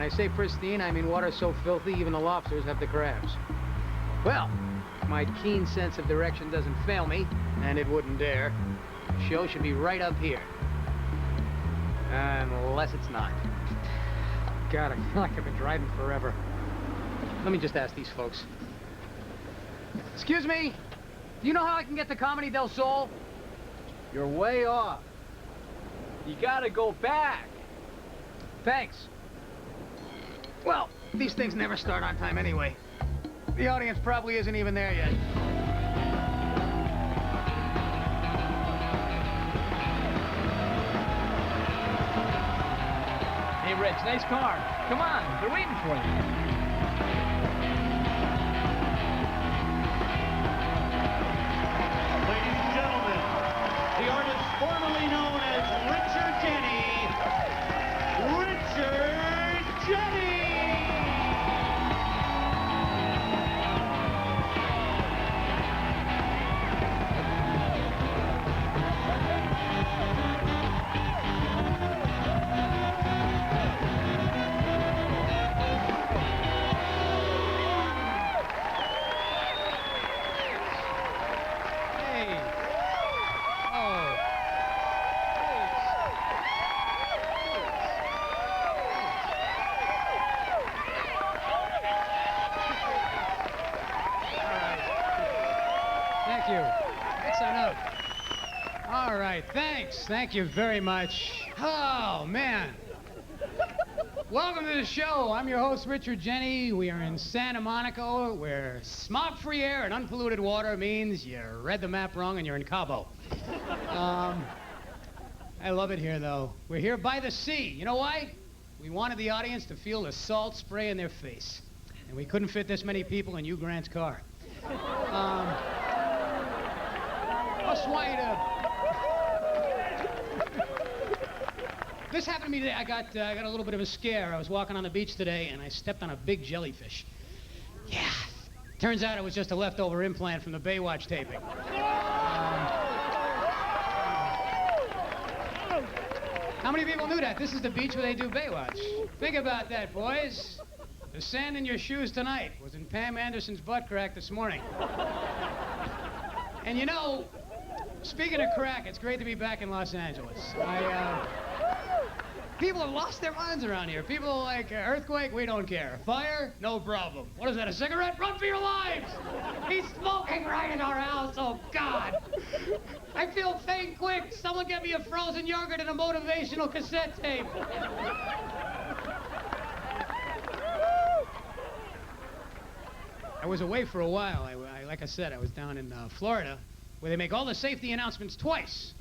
When I say pristine, I mean water so filthy even the lobsters have the crabs. Well, my keen sense of direction doesn't fail me, and it wouldn't dare. The show should be right up here. Unless it's not. God, I feel like I've been driving forever. Let me just ask these folks. Excuse me, do you know how I can get to Comedy del Sol? You're way off. You gotta go back. Thanks. Well, these things never start on time anyway. The audience probably isn't even there yet. Hey, Rich, nice car. Come on, they're waiting for you. Ladies and gentlemen, the artist formerly known as Richard Jeni, Richard Jeni! Thank you. That's enough. All right, thanks. Thank you very much. Oh, man. Welcome to the show. I'm your host, Richard Jeni. We are in Santa Monica, where smog-free air and unpolluted water means you read the map wrong and you're in Cabo. I love it here, though. We're here by the sea. You know why? We wanted the audience to feel the salt spray in their face. And we couldn't fit this many people in Hugh Grant's car. That's why this happened to me today. I got a little bit of a scare. I was walking on the beach today, and I stepped on a big jellyfish. Yeah. Turns out it was just a leftover implant from the Baywatch taping. How many people knew that? This is the beach where they do Baywatch. Think about that, boys. The sand in your shoes tonight was in Pam Anderson's butt crack this morning. And you know, speaking of crack, it's great to be back in Los Angeles. People have lost their minds around here. People are like, earthquake, we don't care. Fire, no problem. What is that, a cigarette? Run for your lives! He's smoking right in our house, oh God! I feel faint quick. Someone get me a frozen yogurt and a motivational cassette tape. I was away for a while. Like I said, I was down in Florida, where they make all the safety announcements twice.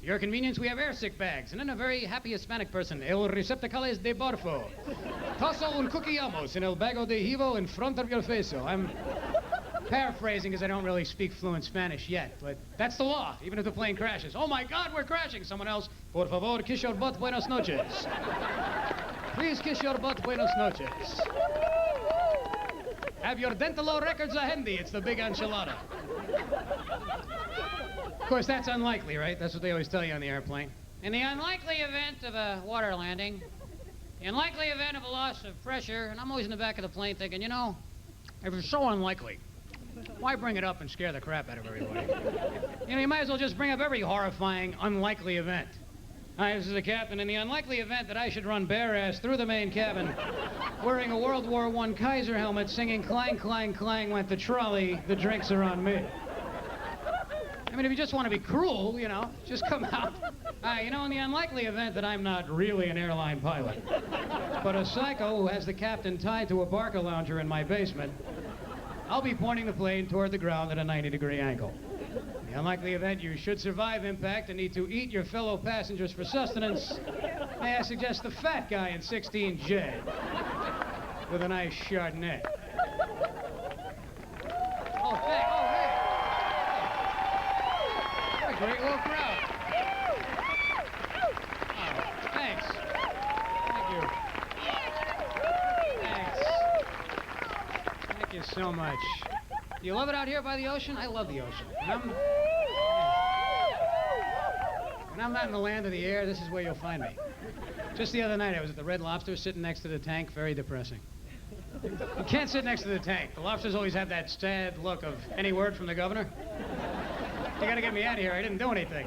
For your convenience, we have airsick bags, and then a very happy Hispanic person, el receptacles de barfo. Tazo un cuquillamos en el bago de hivo in front of your face. I'm paraphrasing because I don't really speak fluent Spanish yet, but that's the law, even if the plane crashes. Oh my God, we're crashing! Someone else, por favor, kiss your butt, buenos noches. Please kiss your butt, buenos noches. Have your dental law records handy. It's the big enchilada. Of course, that's unlikely, right? That's what they always tell you on the airplane. In the unlikely event of a water landing, the unlikely event of a loss of pressure, and I'm always in the back of the plane thinking, you know, if it's so unlikely, why bring it up and scare the crap out of everybody? You know, you might as well just bring up every horrifying, unlikely event. Hi, this is the captain. In the unlikely event that I should run bare-ass through the main cabin, wearing a World War I Kaiser helmet, singing clang, clang, clang, went the trolley, the drinks are on me. I mean, if you just want to be cruel, you know, just come out. You know, in the unlikely event that I'm not really an airline pilot, but a psycho who has the captain tied to a Barca lounger in my basement, I'll be pointing the plane toward the ground at a 90-degree angle. In the unlikely event you should survive impact and need to eat your fellow passengers for sustenance, may I suggest the fat guy in 16J with a nice Chardonnay. Oh, thanks. Oh, hey. What a great little crowd. Oh, thanks. Thank you. Thanks. Thank you so much. Do you love it out here by the ocean? I love the ocean. When I'm not in the land of the air, this is where you'll find me. Just the other night, I was at the Red Lobster sitting next to the tank. Very depressing. You can't sit next to the tank. The lobsters always have that sad look of, any word from the governor? You gotta get me out of here. I didn't do anything.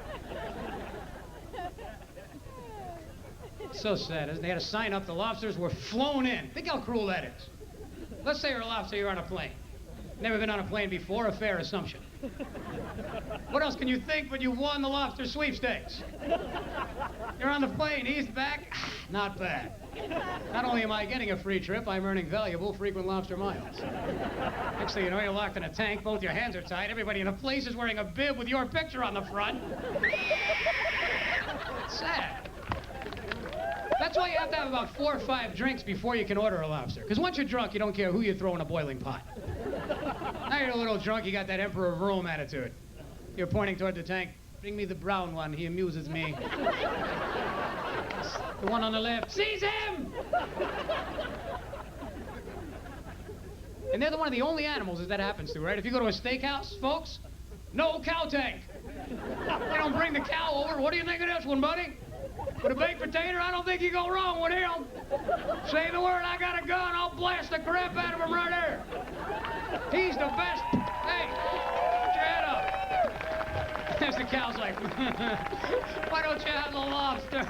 So sad. They had a sign up. The lobsters were flown in. Think how cruel that is. Let's say you're a lobster, you're on a plane. Never been on a plane before, a fair assumption. What else can you think but you won the lobster sweepstakes? You're on the plane, east back, not bad. Not only am I getting a free trip, I'm earning valuable frequent lobster miles. Next thing you know, you're locked in a tank, both your hands are tied, everybody in the place is wearing a bib with your picture on the front. It's sad. That's why you have to have about 4 or 5 drinks before you can order a lobster. Because once you're drunk, you don't care who you throw in a boiling pot. Now you're a little drunk, you got that Emperor of Rome attitude. You're pointing toward the tank. Bring me the brown one, he amuses me. The one on the left. Seize him! And they're one of the only animals that happens to, right? If you go to a steakhouse, folks, no cow tank. They don't bring the cow over. What do you think of this one, buddy? With a baked potato, I don't think you go wrong with him. Say the word, I got a gun, I'll blast the crap out of him right there. He's the best. Hey, put your head up. There's the cow's like, why don't you have the lobster?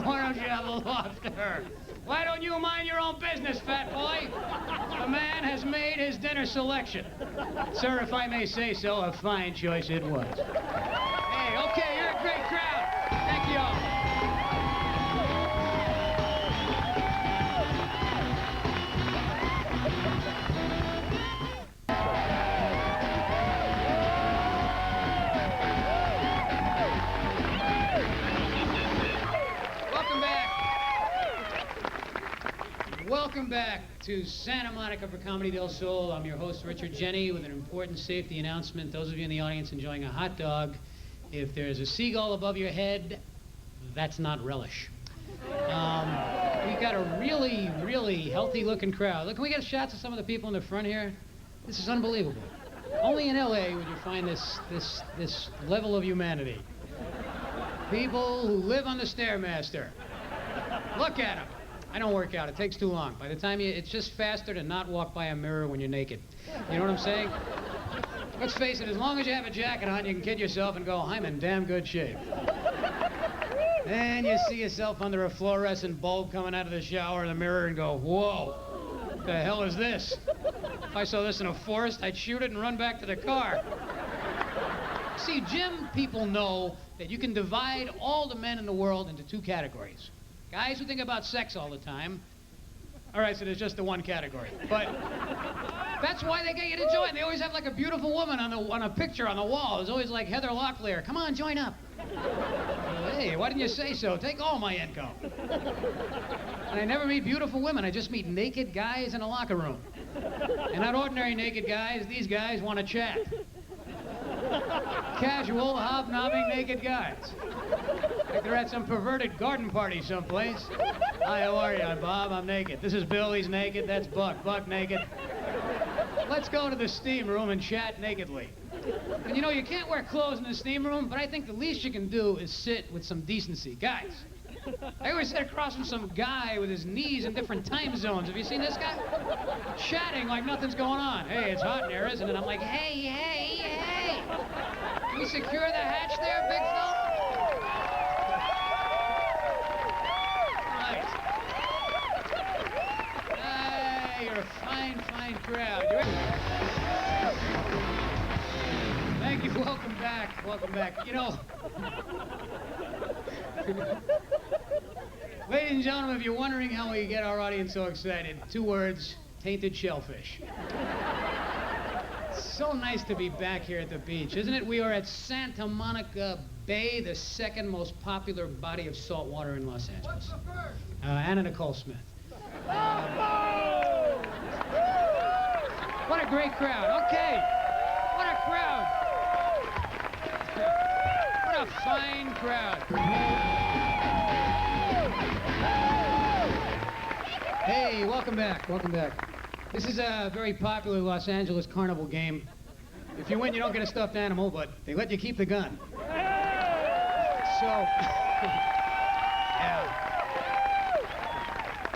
Why don't you have the lobster? Why don't you mind your own business, fat boy? The man has made his dinner selection. Sir, if I may say so, a fine choice it was. Hey, okay, you're a great crowd. Thank you all. Welcome back to Santa Monica for Comedy del Sol. I'm your host, Richard Jeni, with an important safety announcement. Those of you in the audience enjoying a hot dog, if there's a seagull above your head, that's not relish. We've got a really, really healthy-looking crowd. Look, can we get shots of some of the people in the front here? This is unbelievable. Only in L.A. would you find this level of humanity. People who live on the Stairmaster. Look at them. I don't work out. It takes too long. By the time it's just faster to not walk by a mirror when you're naked. You know what I'm saying? Let's face it, as long as you have a jacket on, you can kid yourself and go, I'm in damn good shape. Then you see yourself under a fluorescent bulb coming out of the shower in the mirror and go, whoa, what the hell is this? If I saw this in a forest, I'd shoot it and run back to the car. See, gym people know that you can divide all the men in the world into 2 categories. Guys who think about sex all the time. All right, so there's just the one category. But that's why they get you to join. They always have like a beautiful woman on a picture on the wall. There's always like Heather Locklear. Come on, join up. Hey, why didn't you say so? Take all my income. And I never meet beautiful women. I just meet naked guys in a locker room. And not ordinary naked guys. These guys want to chat. Casual, hobnobbing naked guys. Like they're at some perverted garden party someplace. Hi, how are you? I'm Bob, I'm naked. This is Bill, he's naked. That's Buck, Buck naked. Let's go to the steam room and chat nakedly. And you know, you can't wear clothes in the steam room, but I think the least you can do is sit with some decency. Guys, I always sit across from some guy with his knees in different time zones. Have you seen this guy? Chatting like nothing's going on. Hey, it's hot in there, isn't it? I'm like, hey, hey, hey. Can we secure the hatch there, big fella? You're a fine, fine crowd. Thank you. Welcome back. Welcome back. You know, ladies and gentlemen, if you're wondering how we get our audience so excited, 2 words, tainted shellfish. It's so nice to be back here at the beach, isn't it? We are at Santa Monica Bay, the 2nd most popular body of salt water in Los Angeles. Anna Nicole Smith. What a great crowd. Okay. What a crowd. What a fine crowd. Hey, welcome back. Welcome back. This is a very popular Los Angeles carnival game. If you win, you don't get a stuffed animal, but they let you keep the gun. So, yeah.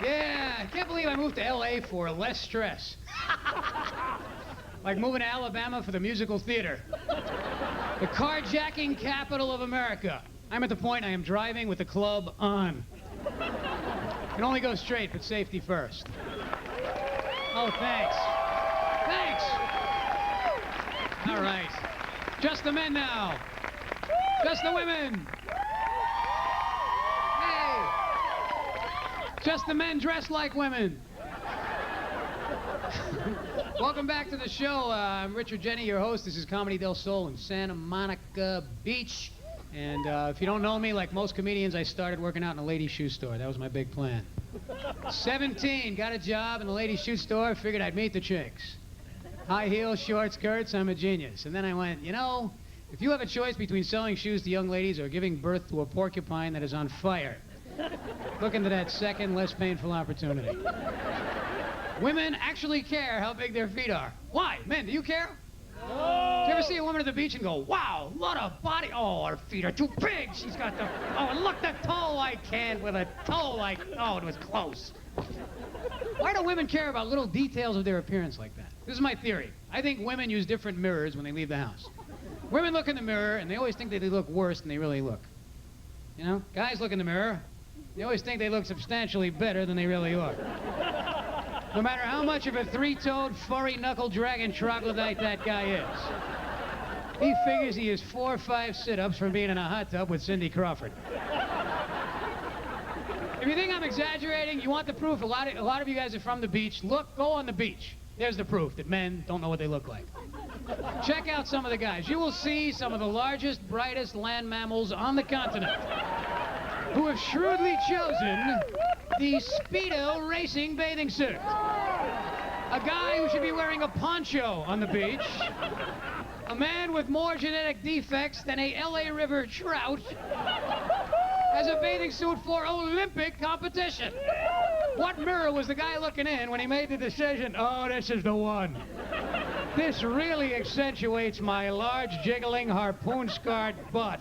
Yeah, I can't believe I moved to L.A. for less stress. Like moving to Alabama for the musical theater. The carjacking capital of America. I'm at the point I am driving with the club on. Can only go straight, but safety first. Oh, thanks. Thanks. All right. Just the men now. Just the women. Hey. Just the men dressed like women. Welcome back to the show. I'm Richard Jeni, your host. This is Comedy Del Sol in Santa Monica Beach. And if you don't know me, like most comedians, I started working out in a ladies' shoe store. That was my big plan. 17, got a job in a ladies' shoe store. Figured I'd meet the chicks. High heels, short skirts, I'm a genius. And then I went, you know, if you have a choice between selling shoes to young ladies or giving birth to a porcupine that is on fire, look into that second, less painful opportunity. Women actually care how big their feet are. Why? Men, do you care? No. Do you ever see a woman at the beach and go, wow, what a body. Oh, her feet are too big. She's got the, oh, and look, the toe I can't with a toe like, oh, it was close. Why do women care about little details of their appearance like that? This is my theory. I think women use different mirrors when they leave the house. Women look in the mirror and they always think that they look worse than they really look. You know, guys look in the mirror, they always think they look substantially better than they really look. No matter how much of a three-toed, furry, knuckle-dragging troglodyte that guy is. He figures he is 4 or 5 sit-ups from being in a hot tub with Cindy Crawford. If you think I'm exaggerating, you want the proof. A lot of you guys are from the beach. Look, go on the beach. There's the proof that men don't know what they look like. Check out some of the guys. You will see some of the largest, brightest land mammals on the continent who have shrewdly chosen the Speedo racing bathing suit. A guy who should be wearing a poncho on the beach. A man with more genetic defects than a LA River trout has a bathing suit for Olympic competition. What mirror was the guy looking in when he made the decision, oh, this is the one. This really accentuates my large, jiggling, harpoon-scarred butt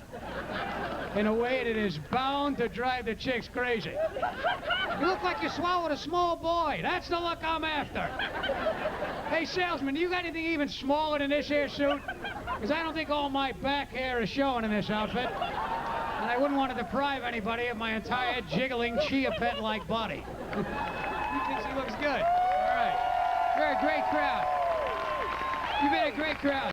in a way that is bound to drive the chicks crazy. You look like you swallowed a small boy. That's the look I'm after. Hey, salesman, do you got anything even smaller than this here suit? Because I don't think all my back hair is showing in this outfit. And I wouldn't want to deprive anybody of my entire jiggling chia pet-like body. He thinks he looks good. All right. You're a great crowd. You've been a great crowd.